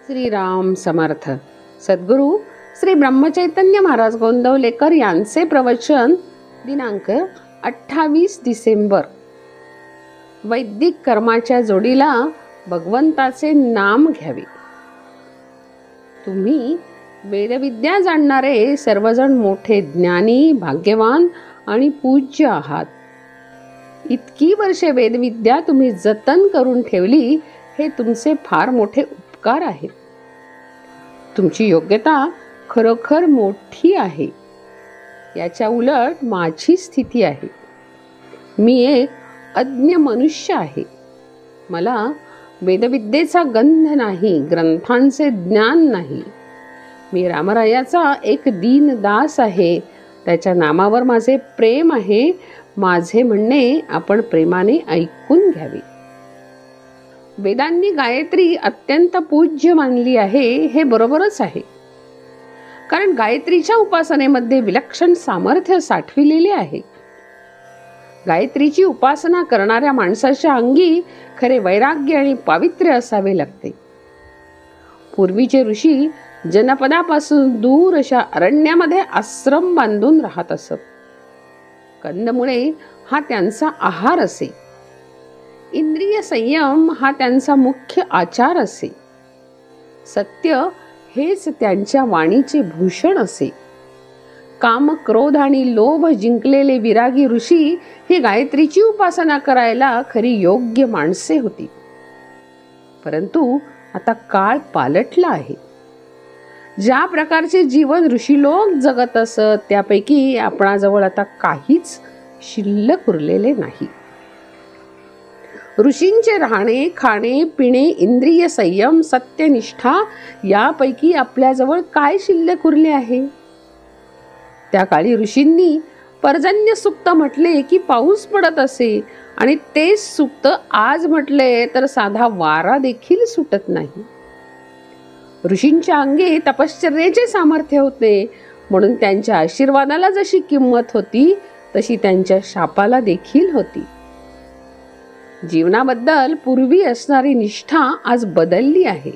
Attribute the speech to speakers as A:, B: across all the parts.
A: श्रीराम समर्थ. सद्गुरू श्री ब्रह्मचैतन्य महाराज गोंदवलेकर यांचे प्रवचन दिनांक 28 डिसेंबर. वैदिक कर्माच्या जोडीला भगवंताचे नाम घ्यावे. तुम्ही वेदविद्या जाणणारे सर्वजण मोठे ज्ञानी, भाग्यवान आणि पूज्य आहात. इतकी वर्षे वेदविद्या तुम्ही जतन करून ठेवली, हे तुमचे फार मोठे उपकार आहेत. तुमची योग्यता खरोखर मोठी आहे. याच्या उलट माझी स्थिती आहे. मी एक अज्ञ मनुष्य आहे. मला वेदविद्येचा गंध नाही, ग्रंथांचे ज्ञान नाही. मी रामरायाचा एक दीनदास आहे. त्याच्या नामावर माझे प्रेम आहे. माझे म्हणणे आपण प्रेमाने ऐकून घ्यावे. वेदांनी गायत्री अत्यंत पूज्य मानली आहे, हे बरोबरच आहे. कारण गायत्रीच्या उपासनेमध्ये विलक्षण सामर्थ्य साठविलेले आहे. गायत्रीची उपासना करणाऱ्या माणसाच्या अंगी खरे वैराग्य आणि पावित्र्य असावे लागते. पूर्वीचे ऋषी जनपदापासून दूर अशा अरण्यामध्ये आश्रम बांधून राहत असत. कंदमुळे हा त्यांचा आहार असे. इंद्रिय संयम हा त्यांचा मुख्य आचार असे. सत्य हेच त्यांच्या वाणीचे भूषण असे. काम, क्रोध आणि लोभ जिंकलेले विरागी ऋषी हे गायत्रीची उपासना करायला खरी योग्य माणसे होती. परंतु आता काळ पालटला आहे. ज्या प्रकारचे जीवन ऋषीलोक जगत असत, त्यापैकी आपणाजवळ आता काहीच शिल्लक उरलेले नाही. ऋषींचे राहणे, खाणे, पिणे, इंद्रिय संयम, सत्यनिष्ठा यापैकी आपल्याजवळ काय शिल्लक उरले आहे? त्या काळी ऋषींनी पर्जन्य सूक्त म्हटले की पाऊस पडत असे, आणि तेच सूक्त आज म्हटले तर साधा वारा देखील सुटत नाही. ऋषींच्या अंगी तपश्चर्येचे सामर्थ्य होते, म्हणून त्यांच्या आशीर्वादाला जशी किंमत होती, तशी त्यांच्या शापाला देखील होती. जीवनाबद्दल पूर्वी असणारी निष्ठा आज बदलली आहे.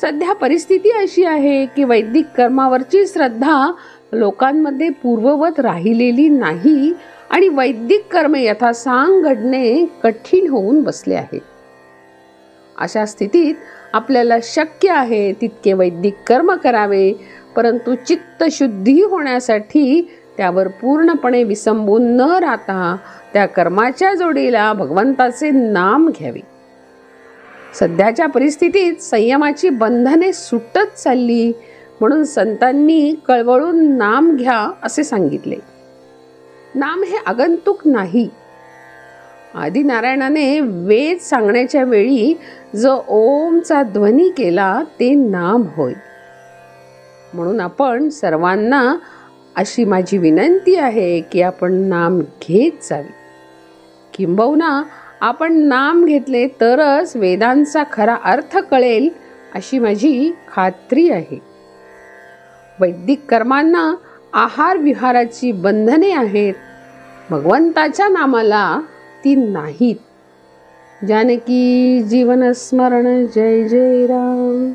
A: सध्या परिस्थिती अशी आहे की वैदिक कर्मावरची श्रद्धा लोकांमध्ये पूर्ववत राहिलेली नाही, आणि वैदिक कर्मे यथासांग घडणे कठीण होऊन बसले आहे. अशा स्थितीत आपल्याला शक्य आहे तितके वैदिक कर्म करावे, परंतु चित्तशुद्धी होण्यासाठी त्यावर पूर्णपणे विसंबून न राहता त्या कर्माच्या जोडीला भगवंताचे नाम घ्यावे. सध्याच्या परिस्थितीत संयमाची बंधने सुटत चालली, म्हणून संतांनी कळवळून नाम घ्या असे सांगितले. नाम हे आगंतुक नाही. आदिनारायणाने वेद सांगण्याच्या वेळी जो ओमचा ध्वनी केला ते नाम होय. म्हणून आपण सर्वांना अशी माझी विनंती आहे की आपण नाम घेत जावे. किंबहुना आपण नाम घेतले तरच वेदांचा खरा अर्थ कळेल, अशी माझी खात्री आहे. वैदिक कर्मांना आहार विहाराची बंधने आहेत, भगवंताच्या नामाला ती नाहीत. जानकी जीवन स्मरण. जय जय राम.